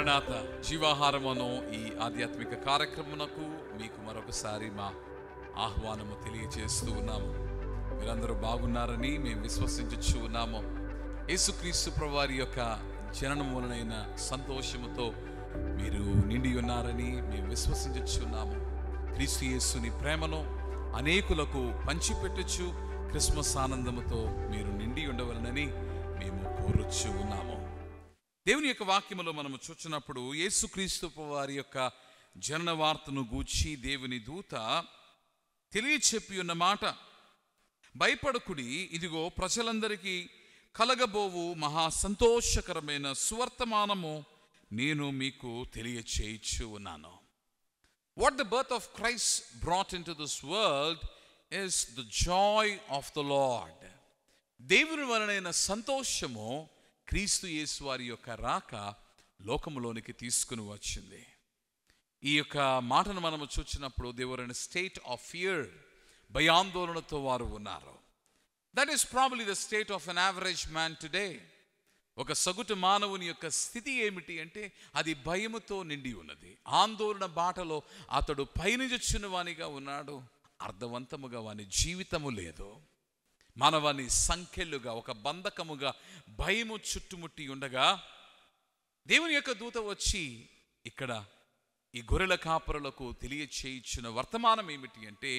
మరణాత జీవాహారమును ఈ ఆధ్యాత్మిక కార్యక్రమమునకు మీకు మరొకసారి మా ఆహ్వానము తెలియజేస్తూ ఉన్నాము. మీరందరూ బాగున్నారని మేము విశ్వసించుచు ఉన్నాము. యేసుక్రీస్తు ప్రభువారి యొక్క జననం వలనైన సంతోషముతో మీరు నిండి ఉన్నారని మేము విశ్వసించుచు ఉన్నాము. క్రీస్తు యేసుని ప్రేమను అనేకులకు పంచిపెట్టుచు క్రిస్మస్ ఆనందముతో మీరు నిండి ఉండవలనని మేము కోరుచు ఉన్నాము. దేవుని యొక్క వాక్యములో మనము చూచినప్పుడు యేసుక్రీస్తు వారి యొక్క జనన వార్తను గూర్చి దేవుని దూత తెలియచెప్పి ఉన్న మాట, భయపడకుడి, ఇదిగో ప్రజలందరికీ కలగబోవు మహా సంతోషకరమైన సువర్తమానము నేను మీకు తెలియచేయచ్చు ఉన్నాను. What the birth of Christ brought in to this world is the Joy of the lord. దేవుని వలనైన సంతోషము క్రీస్తు యేసు వారి యొక్క రాక లోకములోనికి తీసుకుని వచ్చింది. ఈ యొక్క మాటను మనము చూచినప్పుడు they were in a state of fear, భయాందోళనతో వారు ఉన్నారు. That is probably the state of an average man today. ఒక సగటు మానవుని యొక్క స్థితి ఏమిటి అంటే అది భయముతో నిండి ఉన్నది. ఆందోళన బాటలో అతడు పయనించుచున్న వానిగా ఉన్నాడు. అర్థవంతముగా వాని జీవితము లేదు. మానవాన్ని సంఖ్యలుగా ఒక బంధకముగా భయము చుట్టుముట్టి ఉండగా దేవుని యొక్క దూత వచ్చి ఇక్కడ ఈ గొర్రెల కాపరులకు తెలియచేయించిన వర్తమానం ఏమిటి అంటే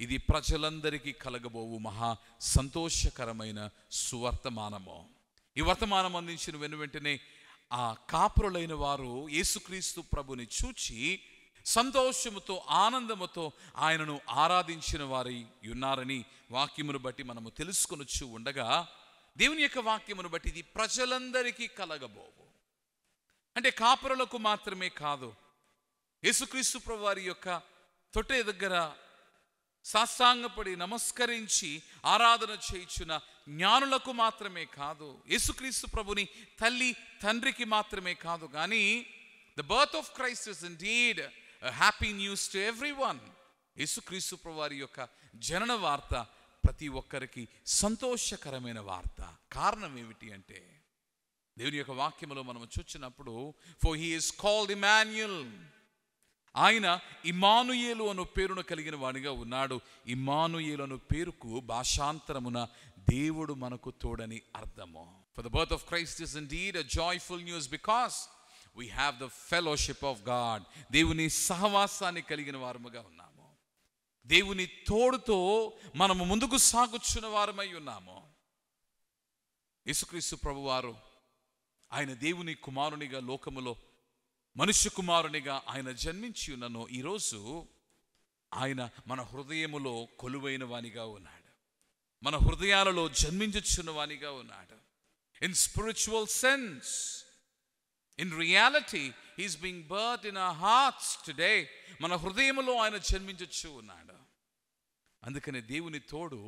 ఇది ప్రజలందరికీ కలగబోవు మహా సంతోషకరమైన సువర్తమానము. ఈ వర్తమానం అందించిన వెనువెంటనే ఆ కాపురులైన వారు యేసుక్రీస్తు ప్రభుని చూచి సంతోషముతో ఆనందముతో ఆయనను ఆరాధించిన వారి ఉన్నారని వాక్యమును బట్టి మనము తెలుసుకొనొచ్చు ఉండగా, దేవుని యొక్క వాక్యమును బట్టి ఇది ప్రజలందరికీ కలగబోవు అంటే కాపురులకు మాత్రమే కాదు, యేసుక్రీస్తు ప్రభు వారి యొక్క తొట్టె దగ్గర సాష్టాంగపడి నమస్కరించి ఆరాధన చేయుచున్న జ్ఞానులకు మాత్రమే కాదు, యేసుక్రీస్తు ప్రభుని తల్లి తండ్రికి మాత్రమే కాదు, కానీ the birth of Christ is indeed a happy news to everyone. యేసుక్రీస్తు ప్రభు వారి యొక్క జనన వార్త ప్రతి ఒక్కరికి సంతోషకరమైన వార్త. కారణం ఏమిటి అంటే దేవుని యొక్క వాక్యములో మనం చూచినప్పుడు for he is called Emmanuel, ఆయన ఇమ్మానుయేలు అను పేరును కలిగిన వాడిగా ఉన్నాడు. ఇమ్మానుయేలు అను పేరుకు భాషాంతరమున దేవుడు మనకు తోడని అర్థము. For the birth of Christ is indeed a joyful news because we have the fellowship of God. దేవుని సహవాసాన్ని కలిగిన వారముగా ఉన్నాము. దేవుని తోడుతో మనము ముందుకు సాగుచున్న వారమై ఉన్నాము. యేసుక్రీస్తు ప్రభువారు ఆయన దేవుని కుమారునిగా లోకములో మనుష్య కుమారునిగా ఆయన జన్మించి ఉన్నను ఈరోజు ఆయన మన హృదయములో కొలువైన వానిగా ఉన్నాడు. మన హృదయాలలో జన్మించుచున్న వానిగా ఉన్నాడు. In spiritual sense, in reality he is being birthed in our hearts today. మన హృదయములో ఆయన జన్మించచ్చు ఉన్నాడు. అందుకనే దేవుని తోడు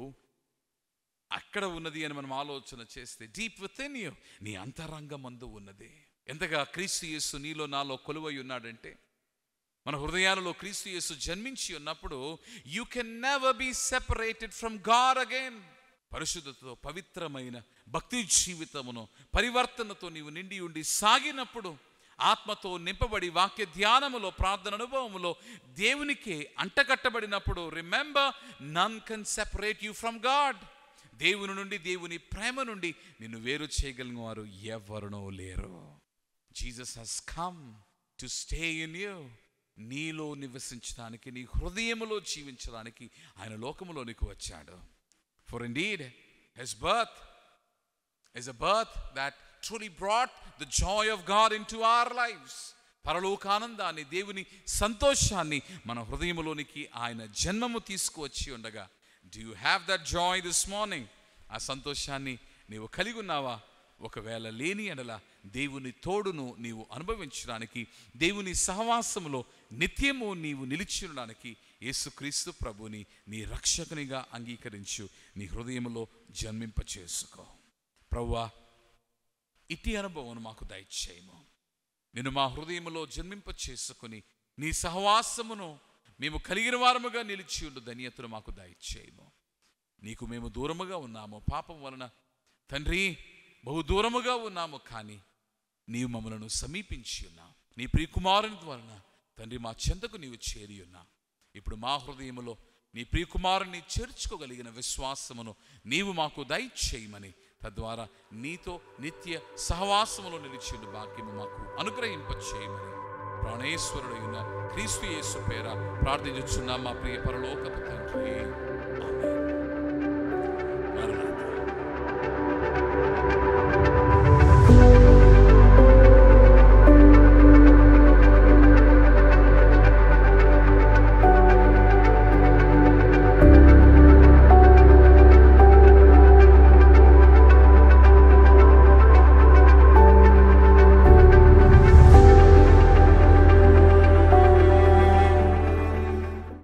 అక్కడ ఉన్నది అని మనం ఆలోచన చేస్తే డీప్ విత్ ఇన్ యు, నీ అంతరంగమందు ఉన్నది. ఎంతగా క్రీస్తు యేసు నీలో నాలో కొలువై ఉన్నాడంటే మన హృదయాలలో క్రీస్తు యేసు జన్మించి ఉన్నప్పుడు you can never be separated from God again. పరిశుద్ధతతో పవిత్రమైన భక్తి జీవితమును పరివర్తనతో నీవు నిండి ఉండి సాగినప్పుడు ఆత్మతో నింపబడి వాక్య ధ్యానములో ప్రార్థన అనుభవములో దేవునికి అంటకట్టబడినప్పుడు remember none can separate you from God. దేవుని నుండి దేవుని ప్రేమ నుండి నిన్ను వేరు చేయగలిగిన వారు ఎవరునో లేరు. Jesus has come to stay in you. నీలో నివసించడానికి, నీ హృదయములో జీవించడానికి ఆయన లోకములోనికి వచ్చాడు. For indeed his birth is a birth that truly brought the joy of God into our lives. పరలోకానందాన్ని, దేవుని సంతోషాన్ని మన హృదయములోనికి ఆయన జన్మము తీసుకువచ్చి ఉండగా, do you have that joy this morning? ఆ సంతోషాన్ని నీవు కలిగి ఉన్నావా? ఒకవేళ లేని ఎడల దేవుని తోడును నీవు అనుభవించడానికి, దేవుని సహవాసములో నిత్యము నీవు నిలిచి ఉండడానికి యేసుక్రీస్తు ప్రభుని నీ రక్షకునిగా అంగీకరించు. నీ హృదయములో జన్మింపచేసుకో. ప్రభువా, ఇట్టి అనుభవం మాకు దయచేయము. నేను మా హృదయములో జన్మింపచేసుకుని నీ సహవాసమును మేము కలిగిన వారముగా నిలిచి ఉండు ధన్యతను మాకు దయచేయము. నీకు మేము దూరముగా ఉన్నాము పాపం వలన తండ్రి, బహు దూరముగా ఉన్నాము, కానీ నీవు మమ్మలను సమీపించి ఉన్నావు. నీ ప్రియకుమారుని వలన తండ్రి మా చెంతకు నీవు చేరి ఉన్నా. ఇప్పుడు మా హృదయములో నీ ప్రియకుమారుని చేర్చుకోగలిగిన విశ్వాసమును నీవు మాకు దయచేయమని, తద్వారా నీతో నిత్య సహవాసములో నిలిచిన భాగ్యము మాకు అనుగ్రహింపచేయమని ప్రాణేశ్వరుడైన క్రీస్తు యేసు పేర ప్రార్థించుచున్నాం మా ప్రియ పరలోకపు తండ్రి. ఆమేన్. మరణాత.